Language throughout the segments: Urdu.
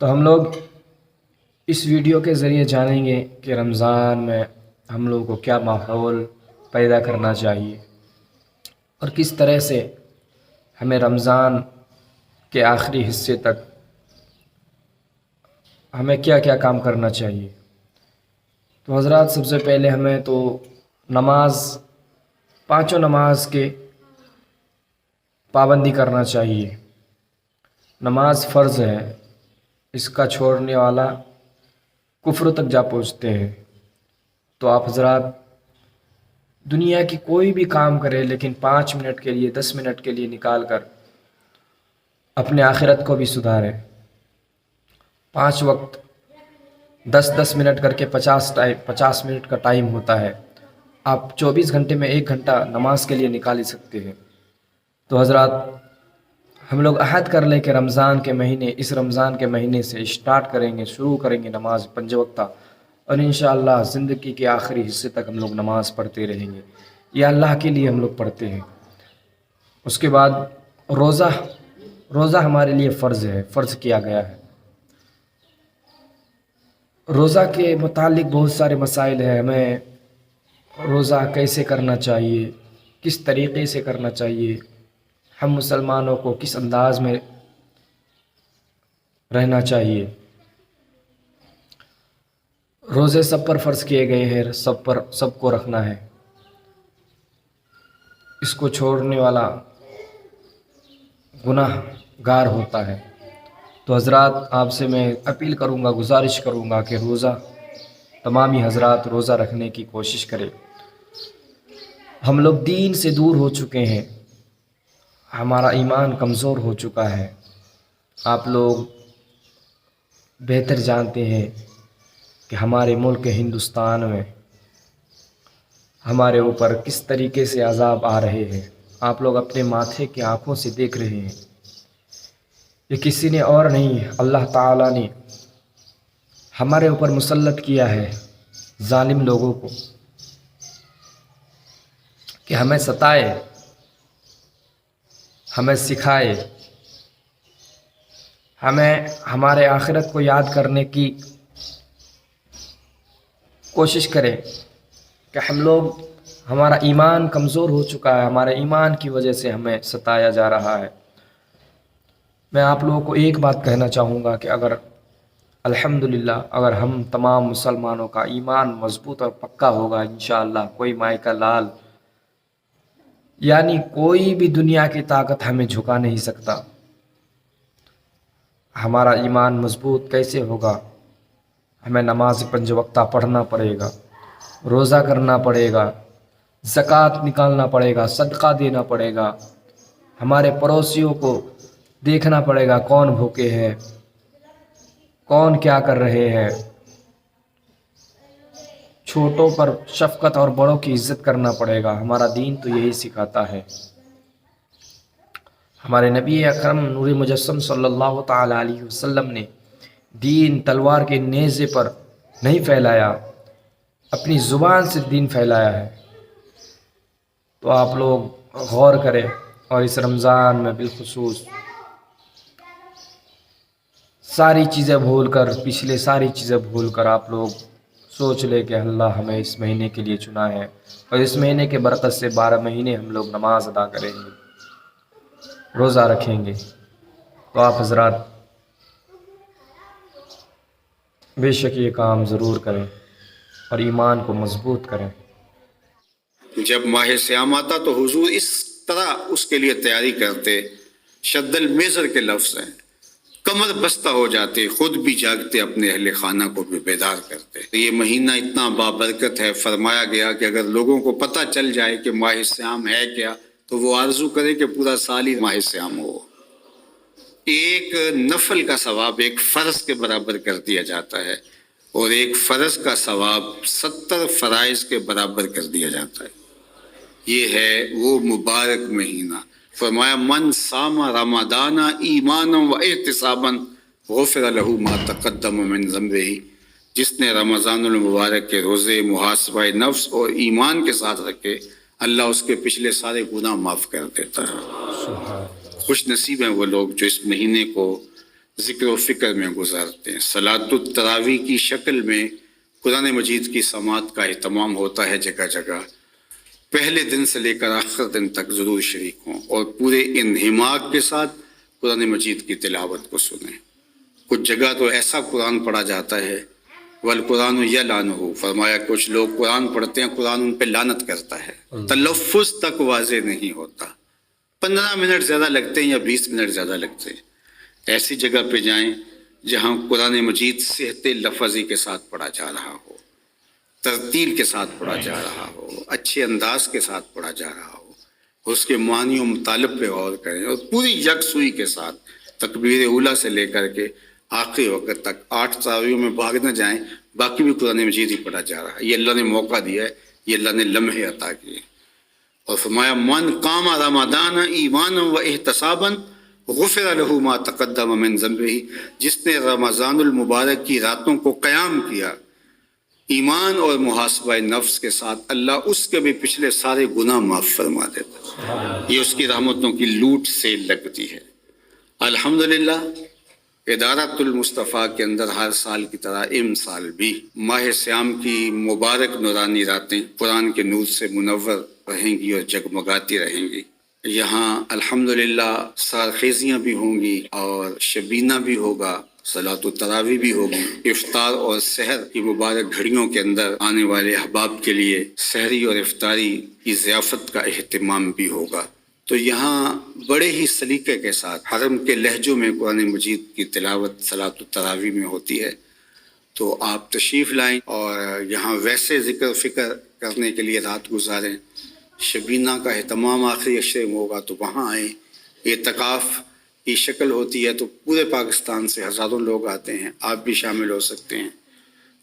تو ہم لوگ اس ویڈیو کے ذریعے جانیں گے کہ رمضان میں ہم لوگوں کو کیا ماحول پیدا کرنا چاہیے اور کس طرح سے ہمیں رمضان کے آخری حصے تک ہمیں کیا کیا کام کرنا چاہیے۔ تو حضرات، سب سے پہلے ہمیں تو پانچوں نماز کے پابندی کرنا چاہیے۔ نماز فرض ہے، اس کا چھوڑنے والا کفر تک جا پہنچتے ہیں۔ تو آپ حضرات دنیا کی کوئی بھی کام کرے، لیکن 5 منٹ کے لیے 10 منٹ کے لیے نکال کر اپنے آخرت کو بھی سدھاریں۔ 5 وقت 10 منٹ کر کے 50 منٹ کا ٹائم ہوتا ہے، آپ 24 گھنٹے میں 1 گھنٹہ نماز کے لیے نکال ہی سکتے ہیں۔ تو حضرات ہم لوگ عہد کر لیں کہ اس رمضان کے مہینے سے شروع کریں گے نماز 5 وقتہ، اور انشاءاللہ زندگی کے آخری حصے تک ہم لوگ نماز پڑھتے رہیں گے۔ یہ اللہ کے لیے ہم لوگ پڑھتے ہیں۔ اس کے بعد روزہ ہمارے لیے فرض کیا گیا ہے۔ روزہ کے متعلق بہت سارے مسائل ہیں، ہمیں روزہ کیسے کرنا چاہیے، کس طریقے سے کرنا چاہیے، ہم مسلمانوں کو کس انداز میں رہنا چاہیے۔ روزے سب پر فرض کیے گئے ہیں، سب کو رکھنا ہے۔ اس کو چھوڑنے والا گناہ گار ہوتا ہے۔ تو حضرات آپ سے میں اپیل کروں گا، گزارش کروں گا کہ تمامی حضرات روزہ رکھنے کی کوشش کریں۔ ہم لوگ دین سے دور ہو چکے ہیں، ہمارا ایمان کمزور ہو چکا ہے۔ آپ لوگ بہتر جانتے ہیں کہ ہمارے ملک ہندوستان میں ہمارے اوپر کس طریقے سے عذاب آ رہے ہیں۔ آپ لوگ اپنے ماتھے کی آنکھوں سے دیکھ رہے ہیں۔ یہ کسی نے اور نہیں، اللہ تعالیٰ نے ہمارے اوپر مسلط کیا ہے ظالم لوگوں کو کہ ہمیں ستائے، ہمیں سکھائے، ہمیں ہمارے آخرت کو یاد کرنے کی کوشش کرے کہ ہمارا ایمان کمزور ہو چکا ہے، ہمارے ایمان کی وجہ سے ہمیں ستایا جا رہا ہے۔ میں آپ لوگوں کو ایک بات کہنا چاہوں گا کہ الحمدللہ اگر ہم تمام مسلمانوں کا ایمان مضبوط اور پکا ہوگا، انشاءاللہ کوئی مائی کا لال یعنی کوئی بھی دنیا کی طاقت ہمیں جھکا نہیں سکتا۔ ہمارا ایمان مضبوط کیسے ہوگا؟ ہمیں نماز 5 وقتہ پڑھنا پڑے گا، روزہ کرنا پڑے گا، زکوٰۃ نکالنا پڑے گا، صدقہ دینا پڑے گا، ہمارے پڑوسیوں کو دیکھنا پڑے گا کون بھوکے ہیں، کون کیا کر رہے ہیں، چھوٹوں پر شفقت اور بڑوں کی عزت کرنا پڑے گا۔ ہمارا دین تو یہی سکھاتا ہے۔ ہمارے نبی اکرم نور مجسم صلی اللہ تعالی علیہ وسلم نے دین تلوار کے نیزے پر نہیں پھیلایا، اپنی زبان سے دین پھیلایا ہے۔ تو آپ لوگ غور کریں اور اس رمضان میں بالخصوص پچھلے ساری چیزیں بھول کر آپ لوگ سوچ لے کہ اللہ ہمیں اس مہینے کے لیے چنا ہے، اور اس مہینے کے برکت سے 12 مہینے ہم لوگ نماز ادا کریں گے، روزہ رکھیں گے۔ تو آپ حضرات بے شک یہ کام ضرور کریں اور ایمان کو مضبوط کریں۔ جب ماہ سیام آتا تو حضور اس طرح اس کے لیے تیاری کرتے، شد المیزر کے لفظ ہیں، کمر بستہ ہو جاتے، خود بھی جاگتے، اپنے اہل خانہ کو بھی بیدار کرتے۔ یہ مہینہ اتنا بابرکت ہے، فرمایا گیا کہ اگر لوگوں کو پتہ چل جائے کہ ماہ سیام ہے کیا تو وہ آرزو کرے کہ پورا سال ہی ماہ سیام ہو۔ ایک نفل کا ثواب ایک فرض کے برابر کر دیا جاتا ہے، اور ایک فرض کا ثواب 70 فرائض کے برابر کر دیا جاتا ہے۔ یہ ہے وہ مبارک مہینہ۔ فرمایا من صام رمضان ایمانا و احتسابا غفر له ما تقدم من ذنبہ، جس نے رمضان المبارک کے روزے محاسبہ نفس اور ایمان کے ساتھ رکھے، اللہ اس کے پچھلے سارے گناہ معاف کر دیتا ہے۔ خوش نصیب ہیں وہ لوگ جو اس مہینے کو ذکر و فکر میں گزارتے ہیں. صلاۃ التراویح کی شکل میں قرآن مجید کی سماعت کا اہتمام ہوتا ہے جگہ جگہ. پہلے دن سے لے کر آخر دن تک ضرور شریک ہوں اور پورے انہماک کے ساتھ قرآن مجید کی تلاوت کو سنیں. کچھ جگہ تو ایسا قرآن پڑھا جاتا ہے والقرآن یلعنہ، فرمایا کچھ لوگ قرآن پڑھتے ہیں قرآن ان پہ لعنت کرتا ہے. تلفظ تک واضح نہیں ہوتا. 15 منٹ زیادہ لگتے ہیں یا 20 منٹ زیادہ لگتے ہیں. ایسی جگہ پہ جائیں جہاں قرآن مجید صحت لفظی کے ساتھ پڑھا جا رہا ہو، ترتیل کے ساتھ پڑھا جا رہا ہو، اچھے انداز کے ساتھ پڑھا جا رہا ہو، اس کے معنی و مطالب پہ غور کریں اور پوری یکسوئی کے ساتھ تکبیر اولیٰ سے لے کر کے آخری وقت تک 8 تراویحوں میں بھاگ نہ جائیں، باقی بھی قرآن مجید ہی پڑھا جا رہا ہے. یہ اللہ نے موقع دیا ہے، یہ اللہ نے لمحے عطا کیے. اور فرمایا من قام رمضان ایمانا و احتسابا غفر له ما تقدم من ذنبہ، جس نے رمضان المبارک کی راتوں کو قیام کیا ایمان اور محاسبہ نفس کے ساتھ، اللہ اس کے بھی پچھلے سارے گناہ معاف فرما دیتا. یہ اس کی رحمتوں کی لوٹ سے لگتی ہے. الحمدللہ ادارۃ المصطفیٰ کے اندر ہر سال کی طرح امسال بھی ماہ سیام کی مبارک نورانی راتیں قرآن کے نور سے منور رہیں گی اور جگمگاتی رہیں گی. یہاں الحمدللہ سارخیزیاں بھی ہوں گی اور شبینہ بھی ہوگا، صلاۃ التراویح بھی ہوگی. افطار اور سحر کی مبارک گھڑیوں کے اندر آنے والے احباب کے لیے سحری اور افطاری کی ضیافت کا اہتمام بھی ہوگا. تو یہاں بڑے ہی سلیقے کے ساتھ حرم کے لہجوں میں قرآن مجید کی تلاوت صلاۃ التراویح میں ہوتی ہے. تو آپ تشریف لائیں اور یہاں ویسے ذکر فکر کرنے کے لیے رات گزاریں. شبینہ کا اہتمام آخری عشرے میں ہوگا تو وہاں آئیں. اعتکاف کی شکل ہوتی ہے تو پورے پاکستان سے ہزاروں لوگ آتے ہیں، آپ بھی شامل ہو سکتے ہیں.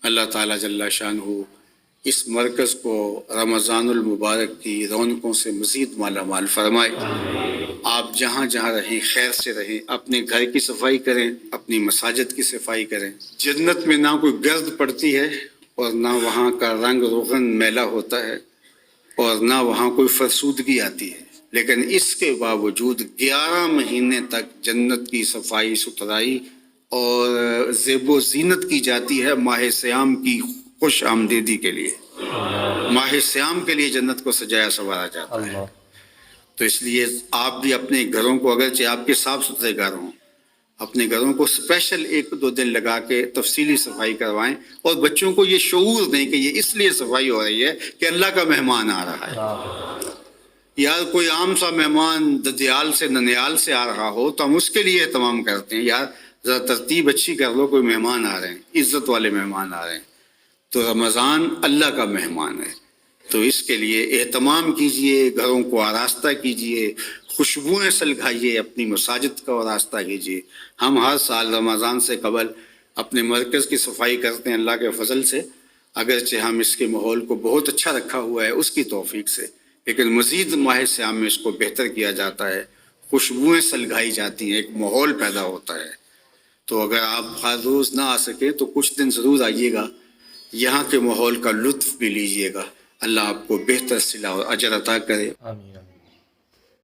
اللہ تعالیٰ جل شانہ اس مرکز کو رمضان المبارک کی رونقوں سے مزید مالا مال فرمائے. آپ جہاں جہاں رہیں خیر سے رہیں، اپنے گھر کی صفائی کریں، اپنی مساجد کی صفائی کریں. جنت میں نہ کوئی گرد پڑتی ہے اور نہ وہاں کا رنگ روغن میلا ہوتا ہے اور نہ وہاں کوئی فرسودگی آتی ہے، لیکن اس کے باوجود 11 مہینے تک جنت کی صفائی ستھرائی اور زیب و زینت کی جاتی ہے ماہ سیام کی خوش آمدیدی کے لیے. ماہ سیام کے لیے جنت کو سجایا سنوارا جاتا ہے. تو اس لیے آپ بھی اپنے گھروں کو، اگرچہ آپ کے صاف ستھرے گھر ہوں، اپنے گھروں کو اسپیشل 1-2 دن لگا کے تفصیلی صفائی کروائیں اور بچوں کو یہ شعور دیں کہ یہ اس لیے صفائی ہو رہی ہے کہ اللہ کا مہمان آ رہا ہے. یار کوئی عام سا مہمان ددیال سے ننیال سے آ رہا ہو تو ہم اس کے لیے اہتمام کرتے ہیں، یار ذرا ترتیب اچھی کر لو، کوئی مہمان آ رہے ہیں، عزت والے مہمان آ رہے ہیں. تو رمضان اللہ کا مہمان ہے، تو اس کے لیے اہتمام کیجئے، گھروں کو آراستہ کیجئے، خوشبوئیں سلگائیے، اپنی مساجد کا آراستہ کیجئے. ہم ہر سال رمضان سے قبل اپنے مرکز کی صفائی کرتے ہیں اللہ کے فضل سے، اگرچہ ہم اس کے ماحول کو بہت اچھا رکھا ہوا ہے اس کی توفیق سے، لیکن مزید ماہ سیام میں اس کو بہتر کیا جاتا ہے. خوشبوئیں سلگائی جاتی ہیں، ایک ماحول پیدا ہوتا ہے. تو اگر آپ ہر روز نہ آ سکیں تو کچھ دن ضرور آئیے گا، یہاں کے ماحول کا لطف بھی لیجیے گا. اللہ آپ کو بہتر صلہ اور اجر عطا کرے. آمین آمین.